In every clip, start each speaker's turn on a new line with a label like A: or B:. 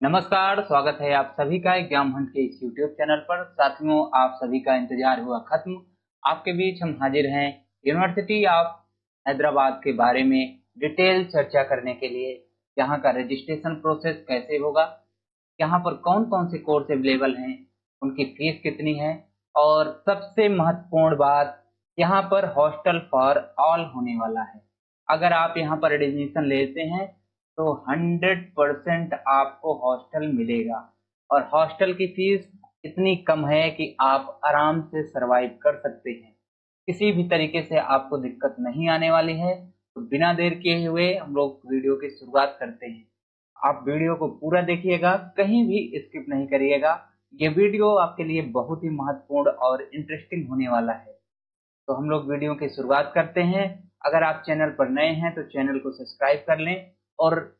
A: नमस्कार, स्वागत है आप सभी का एग्जाम हंट के इस यूट्यूब चैनल पर। साथियों, आप सभी का इंतजार हुआ खत्म। आपके बीच हम हाजिर हैं यूनिवर्सिटी ऑफ हैदराबाद के बारे में डिटेल चर्चा करने के लिए। यहाँ का रजिस्ट्रेशन प्रोसेस कैसे होगा, यहाँ पर कौन कौन से कोर्स अवेलेबल हैं, उनकी फीस कितनी है, और सबसे महत्वपूर्ण बात, यहाँ पर हॉस्टल फॉर ऑल होने वाला है। अगर आप यहाँ पर एडमिशन लेते हैं तो 100% आपको हॉस्टल मिलेगा, और हॉस्टल की फीस इतनी कम है कि आप आराम से सरवाइव कर सकते हैं। किसी भी तरीके से आपको दिक्कत नहीं आने वाली है। तो बिना देर किए हुए हम लोग वीडियो की शुरुआत करते हैं। आप वीडियो को पूरा देखिएगा, कहीं भी स्किप नहीं करिएगा। ये वीडियो आपके लिए बहुत ही महत्वपूर्ण और इंटरेस्टिंग होने वाला है। तो हम लोग वीडियो की शुरुआत करते हैं। अगर आप चैनल पर नए हैं तो चैनल को सब्सक्राइब कर लें, और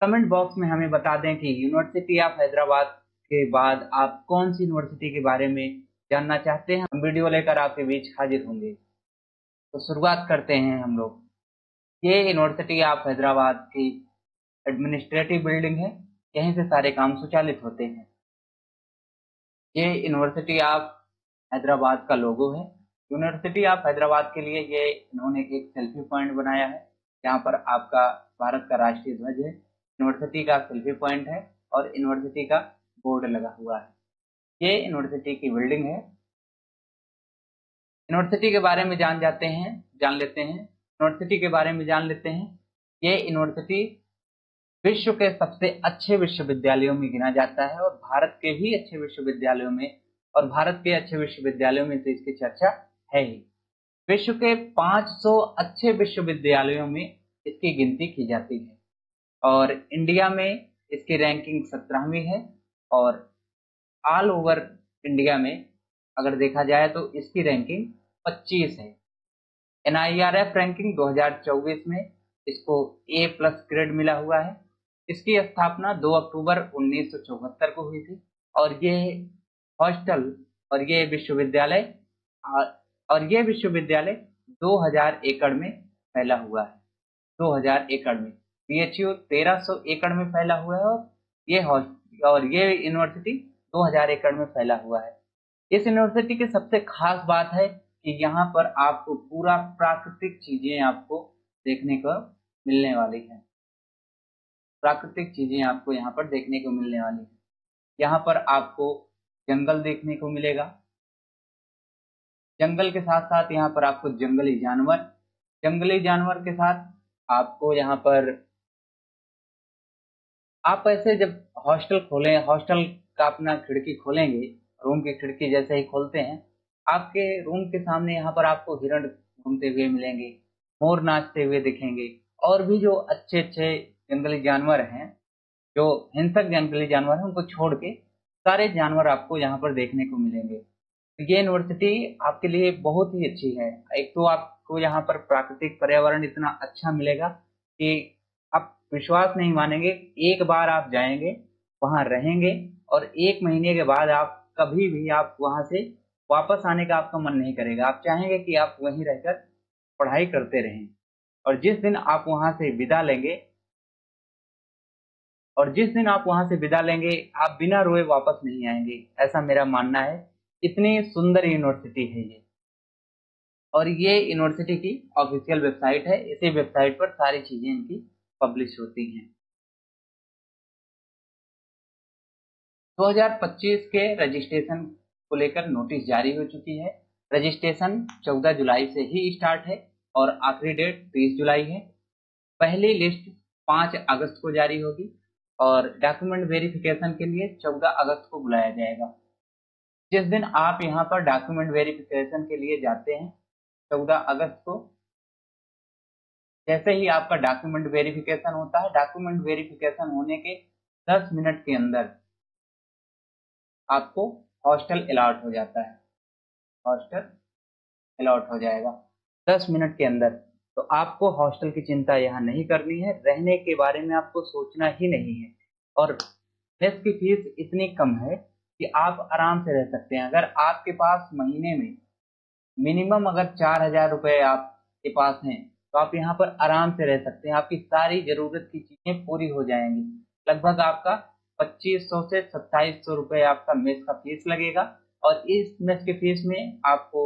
A: कमेंट बॉक्स में हमें बता दें कि यूनिवर्सिटी ऑफ हैदराबाद के बाद आप कौन सी यूनिवर्सिटी के बारे में जानना चाहते हैं। हम वीडियो लेकर आपके बीच हाजिर होंगे। तो शुरुआत करते हैं हम लोग। ये यूनिवर्सिटी ऑफ हैदराबाद की एडमिनिस्ट्रेटिव बिल्डिंग है, यहीं से सारे काम सुचालित होते हैं। ये यूनिवर्सिटी ऑफ हैदराबाद का लोगो है। यूनिवर्सिटी ऑफ हैदराबाद के लिए ये इन्होंने एक सेल्फी पॉइंट बनाया है। यहाँ पर आपका भारत का राष्ट्रीय ध्वज है, यूनिवर्सिटी का सेल्फी पॉइंट है, और यूनिवर्सिटी का बोर्ड लगा हुआ है। ये यूनिवर्सिटी की बिल्डिंग है। यूनिवर्सिटी के बारे में जान लेते हैं। यूनिवर्सिटी के बारे में जान लेते हैं। ये यूनिवर्सिटी विश्व के सबसे अच्छे विश्वविद्यालयों में गिना जाता है, और भारत के भी अच्छे विश्वविद्यालयों में, और भारत के अच्छे विश्वविद्यालयों में से इसकी चर्चा है ही। विश्व के 500 अच्छे विश्वविद्यालयों में इसकी गिनती की जाती है, और इंडिया में इसकी रैंकिंग 17वीं है। और ऑल ओवर इंडिया में अगर देखा जाए तो इसकी रैंकिंग 25 है। NIRF रैंकिंग 2024 में इसको A+ ग्रेड मिला हुआ है। इसकी स्थापना 2 अक्टूबर 1974 को हुई थी, और ये हॉस्टल और ये विश्वविद्यालय 2000 एकड़ में फैला हुआ है। 2000 एकड़ में PHU 1300 एकड़ में फैला हुआ है, और ये यूनिवर्सिटी 2000 एकड़ में फैला हुआ है। इस यूनिवर्सिटी की सबसे खास बात है कि यहाँ पर आपको पूरा प्राकृतिक चीजें आपको देखने को मिलने वाली है। प्राकृतिक चीजें आपको यहाँ पर देखने को मिलने वाली है। यहाँ पर आपको जंगल देखने को मिलेगा। जंगल के साथ साथ यहाँ पर आपको जंगली जानवर के साथ आपको यहाँ पर, आप ऐसे जब हॉस्टल का अपना खिड़की खोलेंगे, रूम की खिड़की जैसे ही खोलते हैं, आपके रूम के सामने यहाँ पर आपको हिरण घूमते हुए मिलेंगे, मोर नाचते हुए दिखेंगे, और भी जो अच्छे अच्छे जंगली जानवर हैं, जो हिंसक जंगली जानवर हैं, उनको छोड़ के सारे जानवर आपको यहाँ पर देखने को मिलेंगे। ये यूनिवर्सिटी आपके लिए बहुत ही अच्छी है। एक तो आपको यहाँ पर प्राकृतिक पर्यावरण इतना अच्छा मिलेगा कि आप विश्वास नहीं मानेंगे। एक बार आप जाएंगे, वहां रहेंगे, और 1 महीने के बाद आप कभी भी आप वहां से वापस आने का आपका मन नहीं करेगा। आप चाहेंगे कि आप वहीं रहकर पढ़ाई करते रहें। और जिस दिन आप वहां से विदा लेंगे, आप बिना रोए वापस नहीं आएंगे, ऐसा मेरा मानना है। इतनी सुंदर यूनिवर्सिटी है ये। और ये यूनिवर्सिटी की ऑफिशियल वेबसाइट है। इसी वेबसाइट पर सारी चीजें इनकी पब्लिश होती हैं। 2025 के रजिस्ट्रेशन को लेकर नोटिस जारी हो चुकी है। रजिस्ट्रेशन 14 जुलाई से ही स्टार्ट है, और आखिरी डेट 30 जुलाई है। पहली लिस्ट 5 अगस्त को जारी होगी, और डॉक्यूमेंट वेरिफिकेशन के लिए 14 अगस्त को बुलाया जाएगा। जिस दिन आप यहाँ पर डॉक्यूमेंट वेरिफिकेशन के लिए जाते हैं 14 अगस्त को, जैसे ही आपका डॉक्यूमेंट वेरिफिकेशन होता है, डॉक्यूमेंट वेरिफिकेशन होने के 10 मिनट के अंदर आपको हॉस्टल अलॉट हो जाता है। हॉस्टल अलॉट हो जाएगा 10 मिनट के अंदर। तो आपको हॉस्टल की चिंता यहाँ नहीं करनी है, रहने के बारे में आपको सोचना ही नहीं है। और मेस की फीस इतनी कम है कि आप आराम से रह सकते हैं। अगर आपके पास महीने में मिनिमम अगर 4000 रुपए आपके पास हैं, तो आप यहाँ पर आराम से रह सकते हैं। आपकी सारी जरूरत की चीजें पूरी हो जाएंगी। लगभग आपका 2500 से 2700 रुपये आपका मेस का फीस लगेगा। और इस मेस के फीस में आपको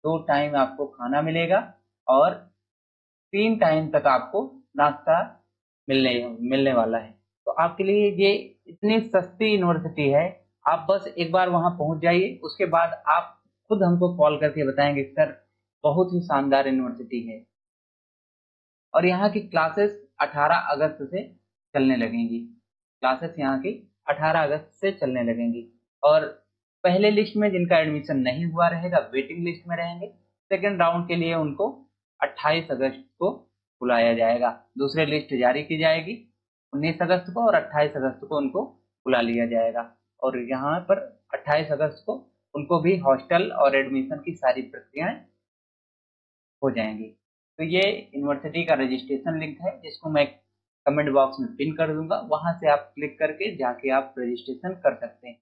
A: 2 टाइम आपको खाना मिलेगा और 3 टाइम तक आपको नाश्ता मिलने वाला है। तो आपके लिए ये इतनी सस्ती यूनिवर्सिटी है, आप बस एक बार वहाँ पहुँच जाइए, उसके बाद आप खुद हमको कॉल करके बताएंगे सर बहुत ही शानदार यूनिवर्सिटी है। और यहाँ की क्लासेस 18 अगस्त से चलने लगेंगी। क्लासेस यहाँ की 18 अगस्त से चलने लगेंगी। और पहले लिस्ट में जिनका एडमिशन नहीं हुआ रहेगा वेटिंग लिस्ट में रहेंगे। सेकेंड राउंड के लिए उनको 28 अगस्त को बुलाया जाएगा। दूसरी लिस्ट जारी की जाएगी 19 अगस्त को और 28 अगस्त को उनको बुला लिया जाएगा। और यहाँ पर 28 अगस्त को उनको भी हॉस्टल और एडमिशन की सारी प्रक्रियाएं हो जाएंगी। तो ये यूनिवर्सिटी का रजिस्ट्रेशन लिंक है जिसको मैं कमेंट बॉक्स में पिन कर दूंगा, वहां से आप क्लिक करके जाके आप रजिस्ट्रेशन कर सकते हैं।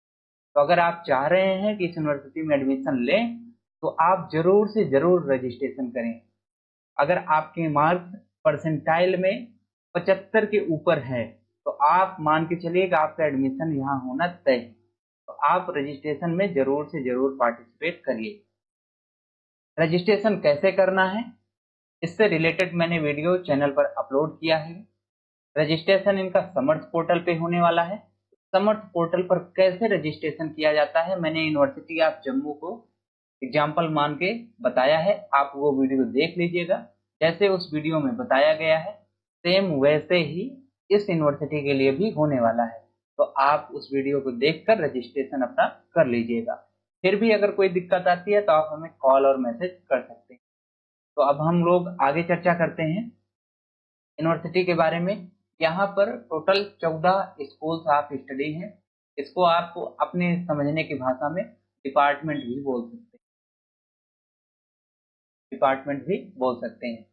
A: तो अगर आप चाह रहे हैं कि इस यूनिवर्सिटी में एडमिशन लें तो आप जरूर से जरूर रजिस्ट्रेशन करें। अगर आपके मार्क्स परसेंटाइल में 75 के ऊपर है तो आप मान के चलिए कि आपका एडमिशन यहाँ होना तय है। तो आप रजिस्ट्रेशन में जरूर से जरूर पार्टिसिपेट करिए। रजिस्ट्रेशन कैसे करना है इससे रिलेटेड मैंने वीडियो चैनल पर अपलोड किया है। रजिस्ट्रेशन इनका समर्थ पोर्टल पे होने वाला है। समर्थ पोर्टल पर कैसे रजिस्ट्रेशन किया जाता है मैंने यूनिवर्सिटी ऑफ जम्मू को एग्जाम्पल मान के बताया है, आप वो वीडियो देख लीजिएगा। जैसे उस वीडियो में बताया गया है सेम वैसे ही इस यूनिवर्सिटी के लिए भी होने वाला है। तो आप उस वीडियो को देखकर रजिस्ट्रेशन अपना कर लीजिएगा। फिर भी अगर कोई दिक्कत आती है तो आप हमें कॉल और मैसेज कर सकते हैं। तो अब हम लोग आगे चर्चा करते हैं यूनिवर्सिटी के बारे में। यहाँ पर टोटल 14 स्कूल्स ऑफ स्टडी हैं। इसको आप अपने समझने की भाषा में डिपार्टमेंट भी बोल सकते हैं।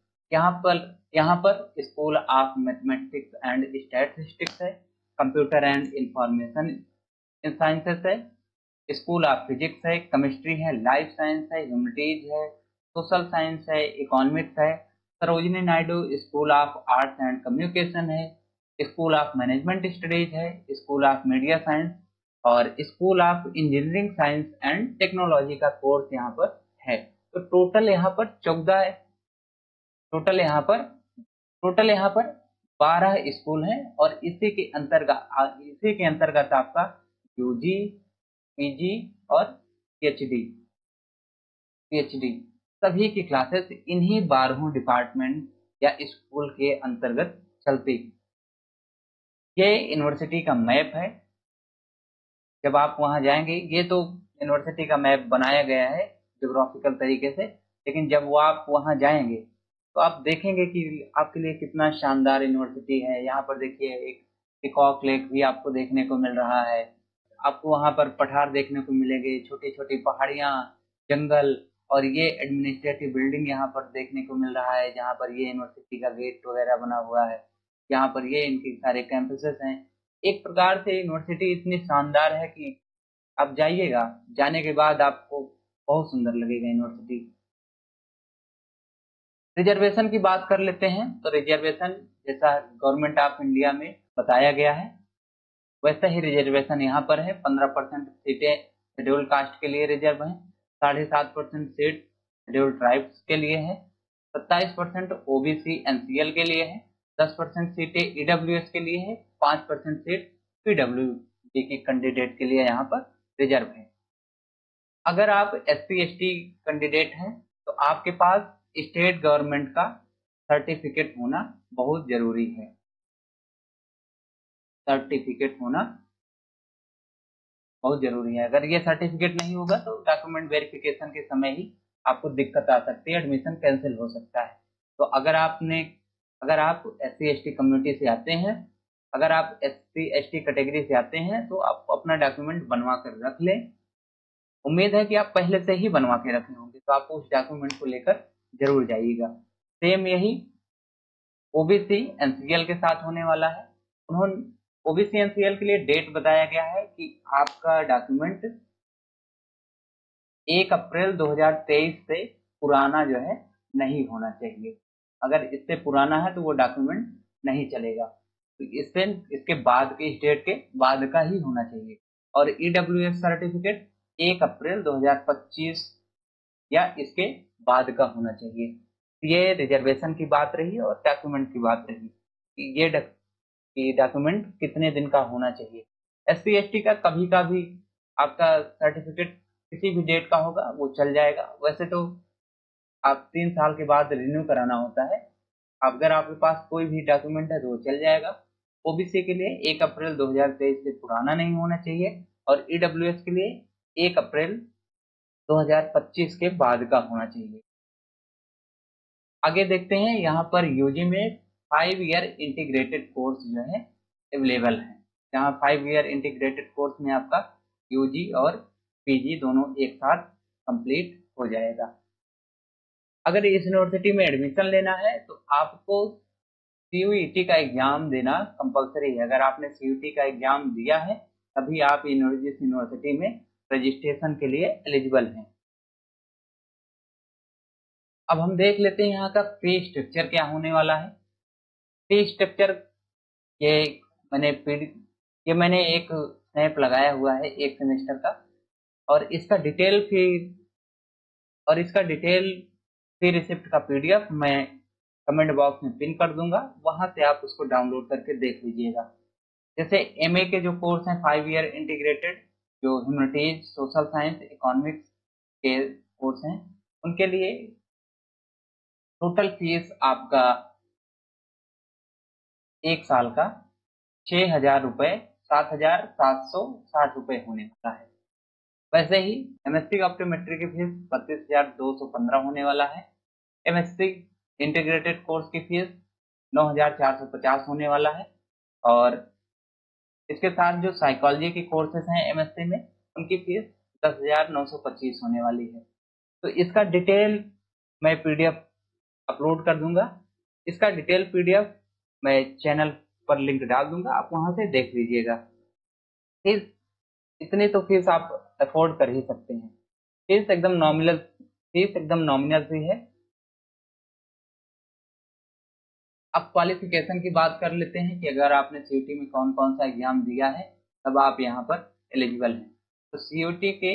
A: यहाँ पर school of mathematics and statistics है, कंप्यूटर एंड इंफॉर्मेशन साइंसेस है, स्कूल ऑफ फिजिक्स है, केमिस्ट्री है, लाइफ साइंस है, ह्यूमैनिटीज है, सोशल साइंस है, इकोनॉमिक्स है, Sarojini Naidu school of arts and communication है, स्कूल ऑफ मैनेजमेंट स्टडीज है, स्कूल ऑफ मीडिया साइंस और school of engineering science and technology का कोर्स यहाँ पर है। तो टोटल यहाँ पर 14 है। टोटल यहाँ पर 12 स्कूल हैं और इसी के अंतर्गत आपका यूजी, पीजी और पीएचडी सभी की क्लासेस इन्हीं 12 डिपार्टमेंट या स्कूल के अंतर्गत चलती है। ये यूनिवर्सिटी का मैप है। जब आप वहां जाएंगे, ये तो यूनिवर्सिटी का मैप बनाया गया है ज्योग्राफिकल तरीके से, लेकिन जब वो आप वहां जाएंगे तो आप देखेंगे कि आपके लिए कितना शानदार यूनिवर्सिटी है। यहाँ पर देखिए एक पिकॉक लेक भी आपको देखने को मिल रहा है। आपको वहां पर पठार देखने को मिलेंगे, छोटी छोटी पहाड़ियाँ, जंगल और ये एडमिनिस्ट्रेटिव बिल्डिंग यहाँ पर देखने को मिल रहा है जहाँ पर ये यूनिवर्सिटी का गेट वगैरह बना हुआ है। यहाँ पर ये इनके सारे कैंपसेस हैं। एक प्रकार से यूनिवर्सिटी इतनी शानदार है कि आप जाइएगा, जाने के बाद आपको बहुत सुंदर लगेगा यूनिवर्सिटी। रिजर्वेशन की बात कर लेते हैं। तो रिजर्वेशन जैसा गवर्नमेंट ऑफ इंडिया में बताया गया है वैसा ही रिजर्वेशन यहाँ पर है। 15% सीटें शेड्यूल कास्ट के लिए रिजर्व हैं, 7.5% सीट शेड्यूल ट्राइब्स के लिए है, 27% ओबीसी एनसीएल के लिए है, 10% सीटें ईडब्ल्यूएस के लिए है, 5% सीट पीडब्ल्यूडी के कैंडिडेट के लिए यहाँ पर रिजर्व है। अगर आप एससी एसटी कैंडिडेट हैं तो आपके पास स्टेट गवर्नमेंट का सर्टिफिकेट होना बहुत जरूरी है। सर्टिफिकेट होना बहुत जरूरी है। अगर ये सर्टिफिकेट नहीं होगा तो डॉक्यूमेंट वेरिफिकेशन के समय ही आपको दिक्कत आ सकती है, एडमिशन कैंसिल हो सकता है। तो अगर आप एससी एसटी कम्युनिटी से आते हैं, अगर आप एससी एसटी कैटेगरी से आते हैं तो आप अपना डॉक्यूमेंट बनवा कर रख लें। उम्मीद है कि आप पहले से ही बनवा के रखे होंगे, तो आप उस डॉक्यूमेंट को लेकर जरूर जाइएगा। सेम यही ओबीसी एनसीएल के साथ होने वाला है। उन्होंने ओबीसी एनसीएल के लिए डेट बताया गया है कि आपका डॉक्यूमेंट 1 अप्रैल 2023 से पुराना जो है नहीं होना चाहिए। अगर इससे पुराना है तो वो डॉक्यूमेंट नहीं चलेगा। तो इससे इसके बाद के स्टेट के बाद का ही होना चाहिए। और ईडब्ल्यूएस सर्टिफिकेट 1 अप्रैल 2025 या इसके बाद का होना चाहिए। ये रिजर्वेशन की बात रही और डॉक्यूमेंट की बात रही कि ये डॉक्यूमेंट कितने दिन का होना चाहिए। एससी एसटी का कभी का भी आपका सर्टिफिकेट किसी भी डेट का होगा वो चल जाएगा। वैसे तो आप 3 साल के बाद रिन्यू कराना होता है। अगर आपके पास कोई भी डॉक्यूमेंट है तो वो चल जाएगा। ओबीसी के लिए 1 अप्रैल 2023 से पुराना नहीं होना चाहिए और ईडब्ल्यूएस के लिए 1 अप्रैल 2025 के बाद का होना चाहिए। आगे देखते हैं, यहाँ पर यूजी में 5 ईयर इंटीग्रेटेड कोर्स जो है अवेलेबल है। जहाँ 5 ईयर इंटीग्रेटेड कोर्स में आपका यूजी और पीजी दोनों एक साथ कंप्लीट हो जाएगा। अगर इस यूनिवर्सिटी में एडमिशन लेना है तो आपको सीयूईटी का एग्जाम देना कंपलसरी है। अगर आपने सीयूईटी का एग्जाम दिया है तभी आप इस यूनिवर्सिटी में रजिस्ट्रेशन के लिए एलिजिबल हैं। अब हम देख लेते हैं यहाँ का फी स्ट्रक्चर क्या होने वाला है। फी स्ट्रक्चर ये मैंने एक स्नैप लगाया हुआ है 1 सेमेस्टर का और इसका डिटेल फी रिसिप्ट का पीडीएफ मैं कमेंट बॉक्स में पिन कर दूंगा, वहां से आप उसको डाउनलोड करके देख लीजिएगा। जैसे एमए के जो कोर्स हैं 5 ईयर इंटीग्रेटेड, जो ह्यूमैनिटीज, सोशल साइंस, इकोनॉमिक्स के कोर्स हैं, उनके लिए टोटल फीस आपका 1 साल का 6,000 रुपये 7,760 रुपये होने वाला है। वैसे ही एमएससी ऑप्टोमेट्री की फीस 32,215 होने वाला है। एमएससी इंटीग्रेटेड कोर्स की फीस 9,450 होने वाला है और इसके साथ जो साइकोलॉजी के कोर्सेज हैं एमएससी में, उनकी फीस 10,925 होने वाली है। तो इसका डिटेल मैं पीडीएफ अपलोड कर दूंगा। इसका डिटेल पीडीएफ मैं चैनल पर लिंक डाल दूंगा, आप वहां से देख लीजिएगा। फीस इतनी तो फीस आप अफोर्ड कर ही सकते हैं। फीस एकदम नॉमिनल सी है। अब क्वालिफिकेशन की बात कर लेते हैं कि अगर आपने सीयूटी में कौन कौन सा एग्जाम दिया है तब आप यहाँ पर एलिजिबल हैं। तो सीयूटी के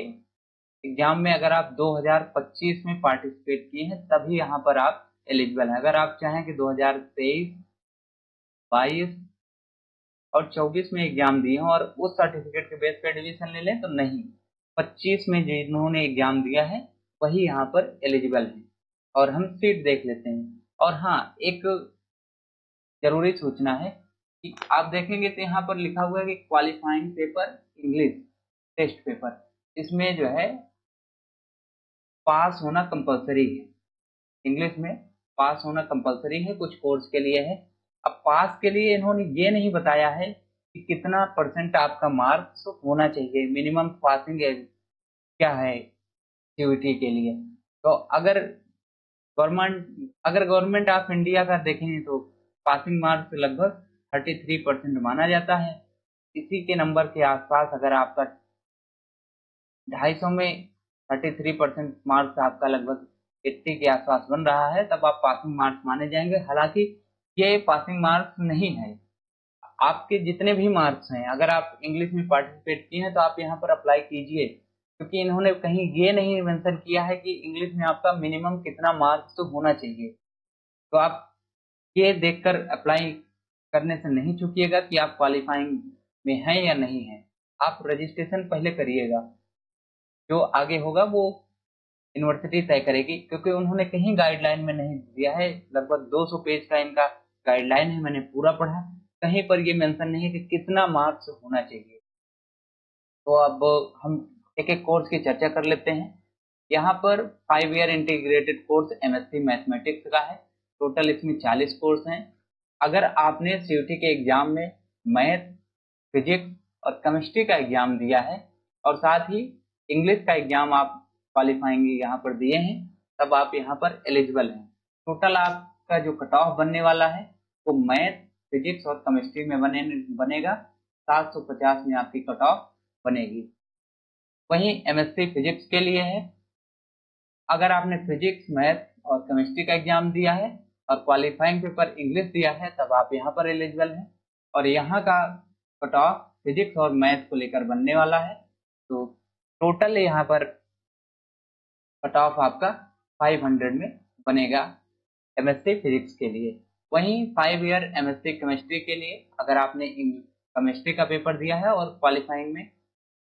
A: एग्जाम में अगर आप 2025 में पार्टिसिपेट किए हैं तभी यहाँ पर आप एलिजिबल हैं। अगर आप चाहें कि 2023, 22 और 24 में एग्जाम दिए हों और उस सर्टिफिकेट के बेस पे एडमिशन ले लें तो नहीं, 25 में जिन्होंने एग्जाम दिया है वही यहाँ पर एलिजिबल है। और हम सीट देख लेते हैं। और हाँ, एक जरूरी सूचना है कि आप देखेंगे तो यहाँ पर लिखा हुआ है कि qualifying paper English test paper, इसमें जो है पास होना कंपलसरी है। इंग्लिश में पास होना कंपलसरी है, कुछ कोर्स के लिए है। अब पास के लिए इन्होंने ये नहीं बताया है कि कितना % आपका मार्क्स होना चाहिए, मिनिमम पासिंग एज क्या है सीयूईटी के लिए। तो अगर गवर्नमेंट ऑफ इंडिया का देखें तो पासिंग मार्क्स लगभग 33% माना जाता है। इसी के नंबर के आसपास अगर आपका 250 में 33% मार्क्स आपका लगभग 80 के आसपास बन रहा है तब आप पासिंग मार्क्स माने जाएंगे। हालांकि ये पासिंग मार्क्स नहीं है। आपके जितने भी मार्क्स हैं, अगर आप इंग्लिश में पार्टिसिपेट किए हैं तो आप यहाँ पर अप्लाई कीजिए, क्योंकि इन्होंने कहीं ये नहीं मेंशन किया है कि इंग्लिश में आपका मिनिमम कितना मार्क्स तो होना चाहिए। तो आप ये देखकर अप्लाई करने से नहीं चूकिएगा कि आप क्वालिफाइंग में हैं या नहीं हैं। आप रजिस्ट्रेशन पहले करिएगा, जो आगे होगा वो यूनिवर्सिटी तय करेगी, क्योंकि उन्होंने कहीं गाइडलाइन में नहीं दिया है। लगभग 200 पेज का इनका गाइडलाइन है, मैंने पूरा पढ़ा, कहीं पर ये मेंशन नहीं है कि कितना मार्क्स होना चाहिए। तो अब हम एक एक कोर्स की चर्चा कर लेते हैं। यहाँ पर 5 year integrated course MSc mathematics का है। टोटल इसमें 40 कोर्स हैं। अगर आपने सीयूटी के एग्जाम में मैथ, फिजिक्स और केमिस्ट्री का एग्जाम दिया है और साथ ही इंग्लिश का एग्जाम आप क्वालिफाइंग यहाँ पर दिए हैं तब आप यहाँ पर एलिजिबल हैं। टोटल आपका जो कट ऑफ बनने वाला है वो मैथ, फिजिक्स और केमिस्ट्री में बनेगा 750 में आपकी कट ऑफ बनेगी। वहीं एमएससी फिजिक्स के लिए है, अगर आपने फिजिक्स, मैथ और केमिस्ट्री का एग्जाम दिया है और क्वालिफाइंग पेपर इंग्लिश दिया है तब आप यहाँ पर एलिजिबल हैं। और यहाँ का कट ऑफ फिजिक्स और मैथ को लेकर बनने वाला है। तो टोटल यहाँ पर कट ऑफ आपका 500 में बनेगा एमएससी फिजिक्स के लिए। वहीं 5 ईयर एमएससी केमिस्ट्री के लिए अगर आपने केमिस्ट्री का पेपर दिया है और क्वालिफाइंग में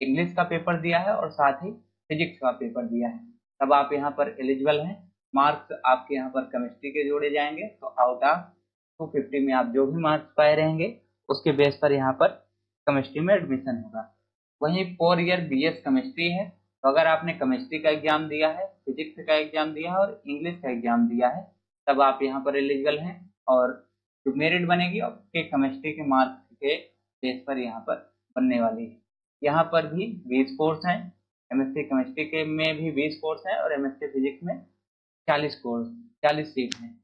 A: इंग्लिश का पेपर दिया है और साथ ही फिजिक्स का पेपर दिया है, तब आप यहाँ पर एलिजिबल हैं। मार्क्स आपके यहाँ पर केमिस्ट्री के जोड़े जाएंगे, तो आउट ऑफ 250 में आप जो भी मार्क्स पाए रहेंगे उसके बेस पर यहाँ पर केमिस्ट्री में एडमिशन होगा। वहीं 4 ईयर बीएस केमिस्ट्री है, तो अगर आपने केमिस्ट्री का एग्जाम दिया है, फिजिक्स का एग्जाम दिया है और इंग्लिश का एग्जाम दिया है, तब आप यहाँ पर एलिजिबल हैं। और जो मेरिट बनेगी आपके केमिस्ट्री के मार्क्स के बेस पर यहाँ पर बनने वाली है। यहाँ पर भी 20 कोर्स हैं, एमएससी केमिस्ट्री के में भी 20 कोर्स हैं और एमएससी फिजिक्स में 40 सीट हैं।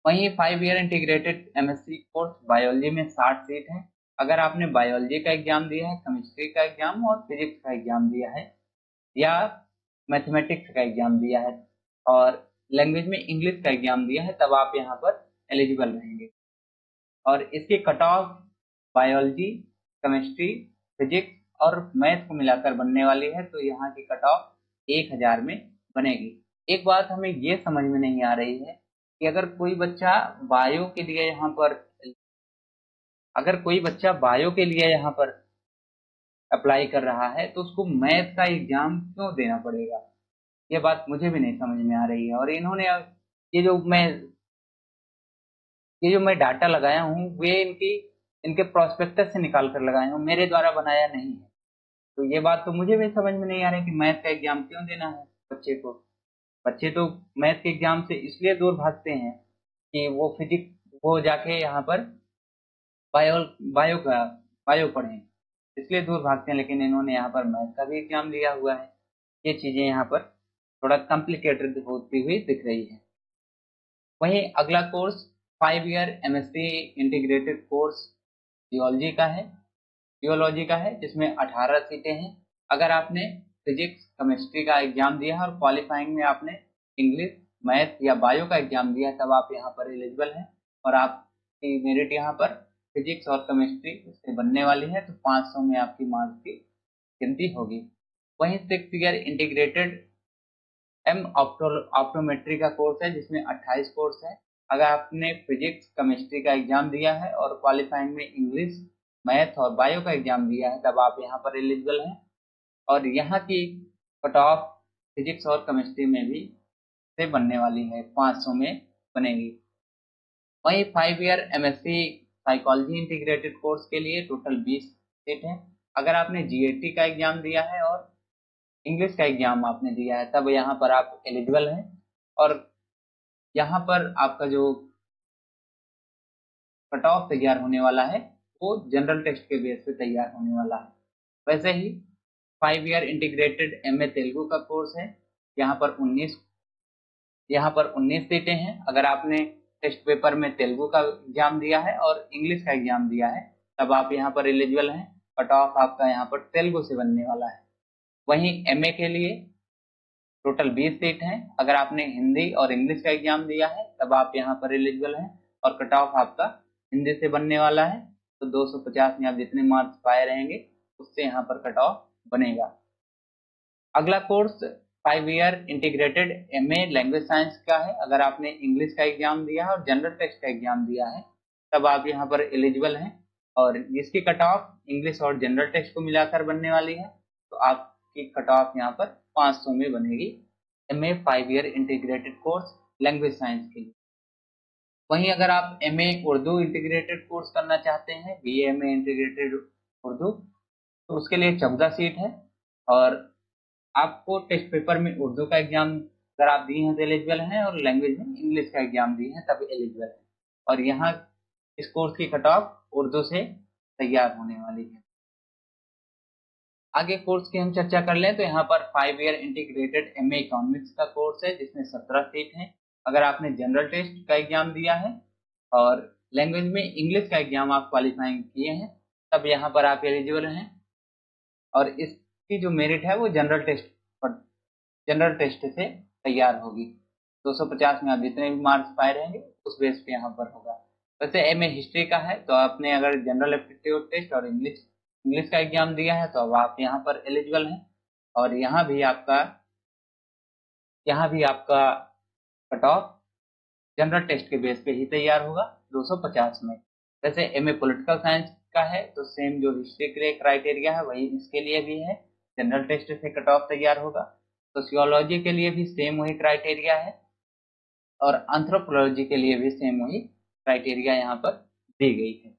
A: वहीं 5 year integrated MSc course biology में 60 सीट है। अगर आपने बायोलॉजी का एग्जाम दिया है, केमिस्ट्री का एग्जाम और फिजिक्स का एग्जाम दिया है या मैथमेटिक्स का एग्जाम दिया है और लैंग्वेज में इंग्लिश का एग्जाम दिया है, तब आप यहाँ पर एलिजिबल रहेंगे। और इसके cut off biology, chemistry, physics और मैथ को मिलाकर बनने वाली है, तो यहाँ की कट ऑफ 1000 में बनेगी। एक बात हमें ये समझ में नहीं आ रही है कि अगर कोई बच्चा बायो के लिए यहाँ पर अप्लाई कर रहा है, तो उसको मैथ का एग्जाम क्यों देना पड़ेगा, ये बात मुझे भी नहीं समझ में आ रही है। और इन्होंने ये जो मैं डाटा लगाया हूँ वे इनके प्रोस्पेक्टस से निकाल कर लगाया हूँ, मेरे द्वारा बनाया नहीं है। तो ये बात तो मुझे भी समझ में नहीं आ रही कि मैथ का एग्जाम क्यों देना है बच्चे को। बच्चे तो मैथ के एग्जाम से इसलिए दूर भागते हैं कि वो जाके यहाँ पर बायो पढ़ें, इसलिए दूर भागते हैं। लेकिन इन्होंने यहाँ पर मैथ का भी एग्जाम लिया हुआ है। ये चीजें यहाँ पर थोड़ा कॉम्प्लिकेटेड होती हुई दिख रही है। वहीं अगला course 5 year MSc integrated course geology का है, जिसमें 18 सीटें हैं। अगर आपने फिजिक्स केमिस्ट्री का एग्जाम दिया है और क्वालिफाइंग में आपने इंग्लिश, मैथ या बायो का एग्जाम दिया है, तब आप यहाँ पर एलिजिबल हैं और आपकी मेरिट यहाँ पर फिजिक्स और केमिस्ट्री से बनने वाली है, तो 500 में आपकी मार्क्स की गिनती होगी। वहीं 6 ईयर इंटीग्रेटेड ऑप्टोमेट्री का कोर्स है, जिसमें 28 कोर्स है। अगर आपने फिजिक्स केमिस्ट्री का एग्जाम दिया है और क्वालिफाइंग में इंग्लिश, मैथ और बायो का एग्जाम दिया है, तब आप यहाँ पर एलिजिबल हैं। और यहाँ की कट ऑफ फिजिक्स और केमिस्ट्री में भी से बनने वाली है, 500 में बनेगी। वहीं 5 year MSc psychology integrated course के लिए टोटल 20 सीट है। अगर आपने जीएटी का एग्जाम दिया है और इंग्लिश का एग्जाम आपने दिया है, तब यहाँ पर आप एलिजिबल हैं। और यहाँ पर आपका जो कट ऑफ तैयार होने वाला है वो जनरल टेस्ट के बेस पे तैयार होने वाला है। वैसे ही 5 ईयर इंटीग्रेटेड एमए तेलुगु का कोर्स है, यहाँ पर 19 सीटें हैं। अगर आपने टेस्ट पेपर में तेलुगु का एग्जाम दिया है और इंग्लिश का एग्जाम दिया है, तब आप यहाँ पर एलिजिबल हैं। कट ऑफ आपका यहाँ पर तेलुगु से बनने वाला है। वहीं एमए के लिए टोटल 20 सीट हैं। अगर आपने हिंदी और इंग्लिश का एग्जाम दिया है, तब आप यहाँ पर एलिजिबल हैं और कट ऑफ आपका हिंदी से बनने वाला है, तो 250 में आप जितने मार्क्स पाए रहेंगे उससे यहाँ पर कट ऑफ बनेगा। अगला course 5 year integrated MA language science का है। अगर आपने इंग्लिश का एग्जाम दिया है और जनरल टेस्ट का एग्जाम दिया है, तब आप यहाँ पर एलिजिबल हैं और जिसकी कट ऑफ इंग्लिश और जनरल टेस्ट को मिलाकर बनने वाली है, तो आपकी कट ऑफ यहाँ पर 500 में बनेगी MA 5 year integrated course language science के लिए। वहीं अगर आप एमए उर्दू इंटीग्रेटेड कोर्स करना चाहते हैं, बीए एमए इंटीग्रेटेड उर्दू, तो उसके लिए 14 सीट है और आपको टेस्ट पेपर में उर्दू का एग्जाम अगर आप दिए हैं तो एलिजिबल हैं और लैंग्वेज में इंग्लिश का एग्जाम दिए हैं तब एलिजिबल है। और यहाँ इस कोर्स की कट ऑफ उर्दू से तैयार होने वाली है। आगे कोर्स की हम चर्चा कर लें तो यहाँ पर 5 ईयर इंटीग्रेटेड एमए इकोनॉमिक्स का कोर्स है, जिसमें 17 सीट हैं। अगर आपने जनरल टेस्ट का एग्जाम दिया है और लैंग्वेज में इंग्लिश का एग्जाम आप क्वालिफाइंग किए हैं, तब यहाँ पर आप एलिजिबल हैं। और इसकी जो मेरिट है वो जनरल टेस्ट से तैयार होगी। 250 में आप जितने भी मार्क्स पाए रहेंगे उस बेस पे यहाँ पर होगा। वैसे एमए हिस्ट्री का है तो आपने अगर जनरल एप्टीट्यूड टेस्ट और इंग्लिश का एग्जाम दिया है तो अब आप यहाँ पर एलिजिबल हैं। और यहाँ भी आपका कट ऑफ जनरल टेस्ट के बेस पे ही तैयार होगा 250 में। वैसे एमए पॉलिटिकल साइंस का है तो सेम जो हिस्ट्री के लिए क्राइटेरिया है वही इसके लिए भी है, जनरल टेस्ट से कट ऑफ तैयार होगा। सोशियोलॉजी के लिए भी सेम वही क्राइटेरिया है और एंथ्रोपोलॉजी के लिए भी सेम वही क्राइटेरिया यहाँ पर दी गई है।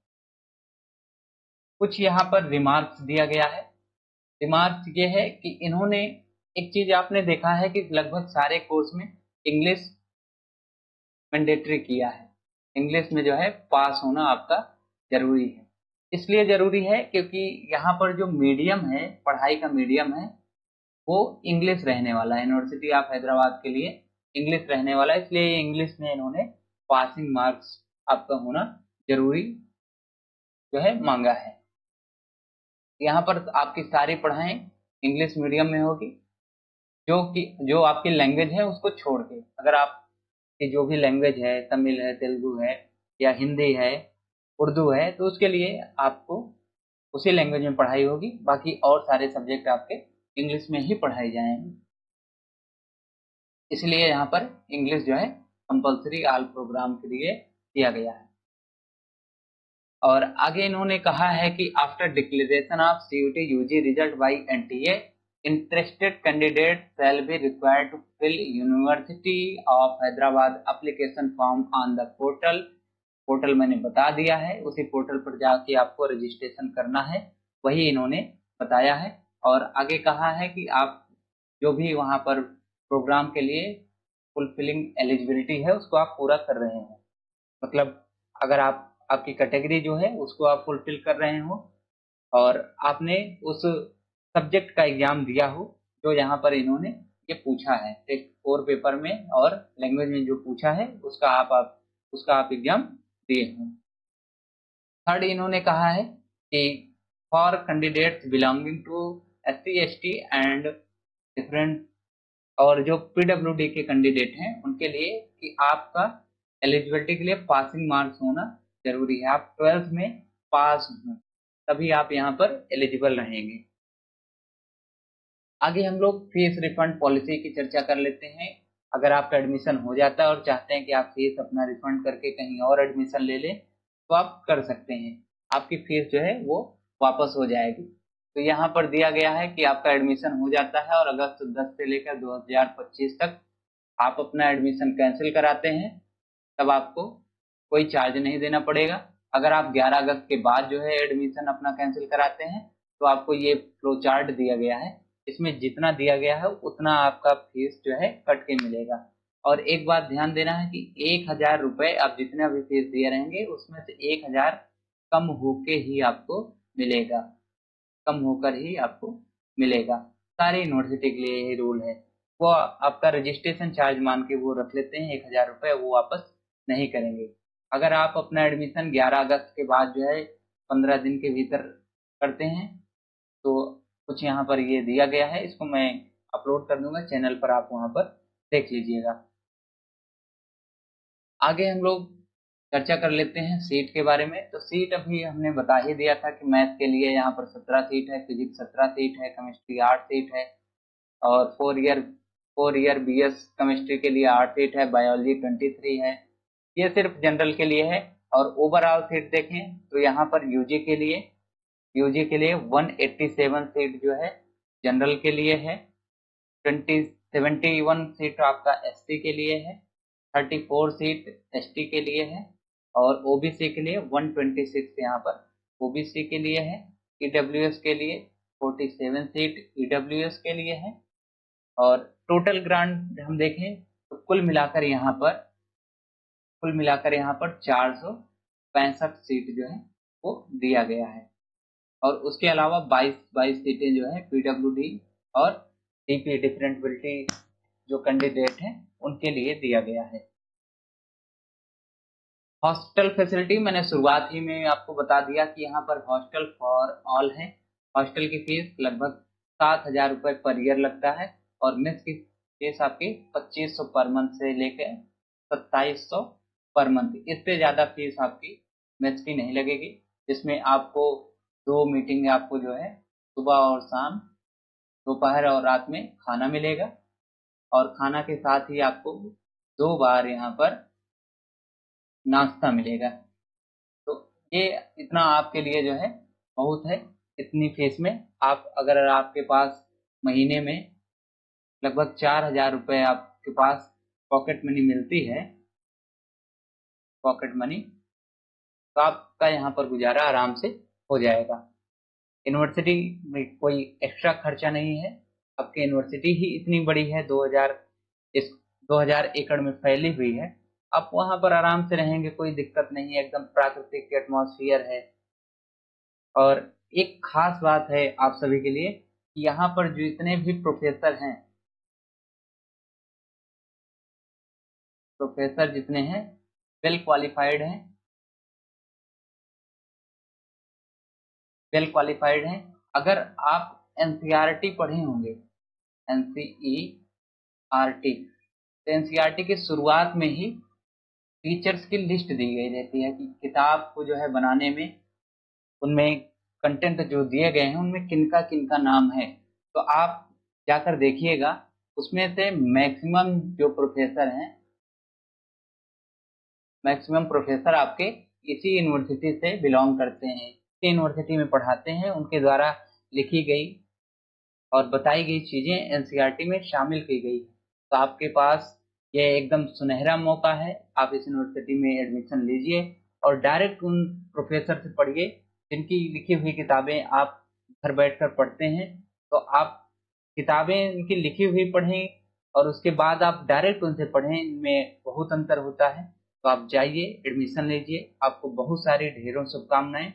A: कुछ यहाँ पर रिमार्क्स दिया गया है। रिमार्क्स ये है कि इन्होंने एक चीज आपने देखा है कि लगभग सारे कोर्स में इंग्लिश मैंडेटरी किया है। इंग्लिश में जो है पास होना आपका जरूरी है। इसलिए जरूरी है क्योंकि यहाँ पर जो मीडियम है, पढ़ाई का मीडियम है, वो इंग्लिश रहने वाला है। यूनिवर्सिटी ऑफ हैदराबाद के लिए इंग्लिश रहने वाला है, इसलिए इंग्लिश में इन्होंने पासिंग मार्क्स आपका होना जरूरी जो है मांगा है। यहाँ पर आपकी सारी पढ़ाई इंग्लिश मीडियम में होगी, जो आपकी लैंग्वेज है उसको छोड़ के। अगर आपकी जो भी लैंग्वेज है, तमिल है, तेलुगु है या हिंदी है, उर्दू है, तो उसके लिए आपको उसी लैंग्वेज में पढ़ाई होगी। बाकी और सारे सब्जेक्ट आपके इंग्लिश में ही पढ़ाए जाएंगे। इसलिए यहाँ पर इंग्लिश जो है कंपल्सरी ऑल प्रोग्राम के लिए किया गया है। और आगे इन्होंने कहा है कि after declaration of CUET UG result by NTA, interested candidate shall be required to fill University of Hyderabad application form on the portal मैंने बता दिया है, उसी पोर्टल पर जाके आपको रजिस्ट्रेशन करना है, वही इन्होंने बताया है। और आगे कहा है कि आप जो भी वहां पर प्रोग्राम के लिए फुलफिलिंग एलिजिबिलिटी है उसको आप पूरा कर रहे हो, मतलब अगर आपकी कैटेगरी जो है उसको आप फुलफिल कर रहे हो और आपने उस सब्जेक्ट का एग्जाम दिया हो जो यहाँ पर इन्होंने ये पूछा है, टेस्ट 4 पेपर में और लैंग्वेज में जो पूछा है उसका आप एग्जाम दिए हो। थर्ड इन्होंने कहा है कि for candidates belonging to SC ST and different, और जो PWD के कैंडिडेट हैं उनके लिए कि आपका एलिजिबिलिटी के लिए पासिंग मार्क्स होना जरूरी है। आप 12th में पास हो तभी आप यहाँ पर एलिजिबल रहेंगे। आगे हम लोग फीस रिफंड पॉलिसी की चर्चा कर लेते हैं। अगर आपका एडमिशन हो जाता है और चाहते हैं कि आप फीस अपना रिफंड करके कहीं और एडमिशन ले लें तो आप कर सकते हैं, आपकी फीस जो है वो वापस हो जाएगी। तो यहाँ पर दिया गया है कि आपका एडमिशन हो जाता है और अगस्त 10 से लेकर 2025 तक आप अपना एडमिशन कैंसिल कराते हैं तब आपको कोई चार्ज नहीं देना पड़ेगा। अगर आप 11 अगस्त के बाद जो है एडमिशन अपना कैंसिल कराते हैं तो आपको ये फ्लो चार्ट दिया गया है, इसमें जितना दिया गया है उतना आपका फीस जो है कट के मिलेगा। और एक बात ध्यान देना है कि 1000 रुपए आप जितना भी फीस दिए रहेंगे उसमें से 1000 कम होके ही आपको मिलेगा, कम होकर ही आपको मिलेगा। सारी यूनिवर्सिटी के लिए यही रूल है। वो आपका रजिस्ट्रेशन चार्ज मान के वो रख लेते हैं 1000 रुपए, वो वापस नहीं करेंगे। अगर आप अपना एडमिशन 11 अगस्त के बाद जो है 15 दिन के भीतर करते हैं तो कुछ यहाँ पर ये दिया गया है, इसको मैं अपलोड कर दूंगा चैनल पर, आप वहां पर देख लीजिएगा। आगे हम लोग चर्चा कर लेते हैं सीट के बारे में। तो सीट अभी हमने बता ही दिया था कि मैथ के लिए यहाँ पर 17 सीट है, फिजिक्स 17 सीट है, केमिस्ट्री 8 सीट है और 4 ईयर BS केमिस्ट्री के लिए 8 सीट है, बायोलॉजी 23 है। ये सिर्फ जनरल के लिए है। और ओवरऑल सीट देखें तो यहाँ पर यूजी के लिए 187 सीट जो है जनरल के लिए है, 71 सीट आपका SC के लिए है, 34 सीट ST के लिए है और OBC के लिए 126 यहाँ पर OBC के लिए है। EWS के लिए 47 सीट EWS के लिए है। और टोटल ग्रांट हम देखें तो कुल मिलाकर यहाँ पर 465 सीट जो है वो दिया गया है। और उसके अलावा 22 सीटें जो है PWD और DP डिफरेंटबिलिटी जो कैंडिडेट हैं उनके लिए दिया गया है। हॉस्टल फैसिलिटी मैंने शुरुआत ही में आपको बता दिया कि यहाँ पर हॉस्टल फॉर ऑल है। हॉस्टल की फीस लगभग 7000 रुपए पर ईयर लगता है और मेस की फीस आपकी 2500 पर मंथ से लेकर 2700 पर मंथ। इससे ज़्यादा फीस आपकी मेस की नहीं लगेगी, जिसमें आपको 2 मीटिंग आपको जो है सुबह और शाम, दोपहर और रात में खाना मिलेगा, और खाना के साथ ही आपको 2 बार यहाँ पर नाश्ता मिलेगा। तो ये इतना आपके लिए जो है बहुत है। इतनी फीस में आप, अगर आपके पास महीने में लगभग 4,000 रुपये आपके पास पॉकेट मनी मिलती है, पॉकेट मनी, तो आपका यहाँ पर गुजारा आराम से हो जाएगा। यूनिवर्सिटी में कोई एक्स्ट्रा खर्चा नहीं है। आपकी यूनिवर्सिटी ही इतनी बड़ी है, 2000 एकड़ में फैली हुई है। आप वहाँ पर आराम से रहेंगे, कोई दिक्कत नहीं है, एकदम प्राकृतिक एटमॉस्फेयर है। और एक खास बात है आप सभी के लिए कि यहाँ पर जो जितने भी प्रोफेसर जितने हैं वेल क्वालिफाइड हैं, अगर आप एनसीईआरटी पढ़े होंगे, एनसीईआरटी, तो एनसीईआरटी की शुरुआत में ही टीचर्स की लिस्ट दी गई रहती है कि किताब को जो है बनाने में, उनमें कंटेंट जो दिए गए हैं उनमें किनका किनका नाम है। तो आप जाकर देखिएगा, उसमें से मैक्सिमम प्रोफेसर आपके इसी यूनिवर्सिटी से बिलोंग करते हैं, इसी यूनिवर्सिटी में पढ़ाते हैं। उनके द्वारा लिखी गई और बताई गई चीजें एनसीईआरटी में शामिल की गई। तो आपके पास ये एकदम सुनहरा मौका है, आप इस यूनिवर्सिटी में एडमिशन लीजिए और डायरेक्ट उन प्रोफेसर से पढ़िए जिनकी लिखी हुई किताबें आप घर बैठकर पढ़ते हैं। तो आप किताबें इनकी लिखी हुई पढ़ें और उसके बाद आप डायरेक्ट उनसे पढ़ें, इनमें बहुत अंतर होता है। तो आप जाइए, एडमिशन लीजिए, आपको बहुत सारी ढेरों शुभकामनाएं।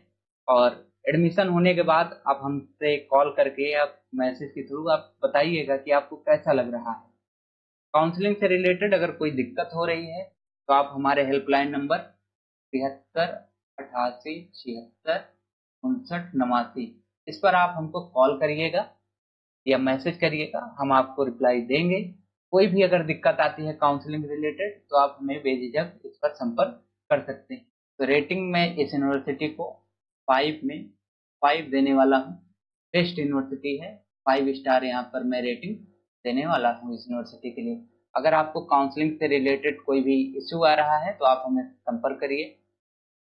A: और एडमिशन होने के बाद आप हमसे कॉल करके, आप मैसेज के थ्रू आप बताइएगा कि आपको कैसा लग रहा है। काउंसलिंग से रिलेटेड अगर कोई दिक्कत हो रही है तो आप हमारे हेल्पलाइन नंबर 73 88 76 59 इस पर आप हमको कॉल करिएगा या मैसेज करिएगा, हम आपको रिप्लाई देंगे। कोई भी अगर दिक्कत आती है काउंसलिंग रिलेटेड तो आप हमें बेझिझक इस पर संपर्क कर सकते हैं। तो रेटिंग में इस यूनिवर्सिटी को 5 में 5 देने वाला हूँ। बेस्ट यूनिवर्सिटी है, 5 स्टार यहाँ पर मैं रेटिंग देने वाला हूँ इस यूनिवर्सिटी के लिए। अगर आपको काउंसलिंग से रिलेटेड कोई भी इश्यू आ रहा है तो आप हमें संपर्क करिए।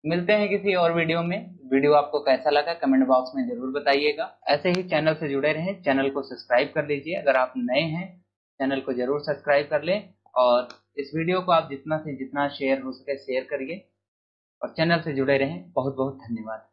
A: मिलते हैं किसी और वीडियो में। वीडियो आपको कैसा लगा कमेंट बॉक्स में जरूर बताइएगा। ऐसे ही चैनल से जुड़े रहें, चैनल को सब्सक्राइब कर लीजिए। अगर आप नए हैं चैनल को जरूर सब्सक्राइब कर लें, और इस वीडियो को आप जितना से जितना शेयर हो सके शेयर करिए, और चैनल से जुड़े रहें। बहुत बहुत धन्यवाद।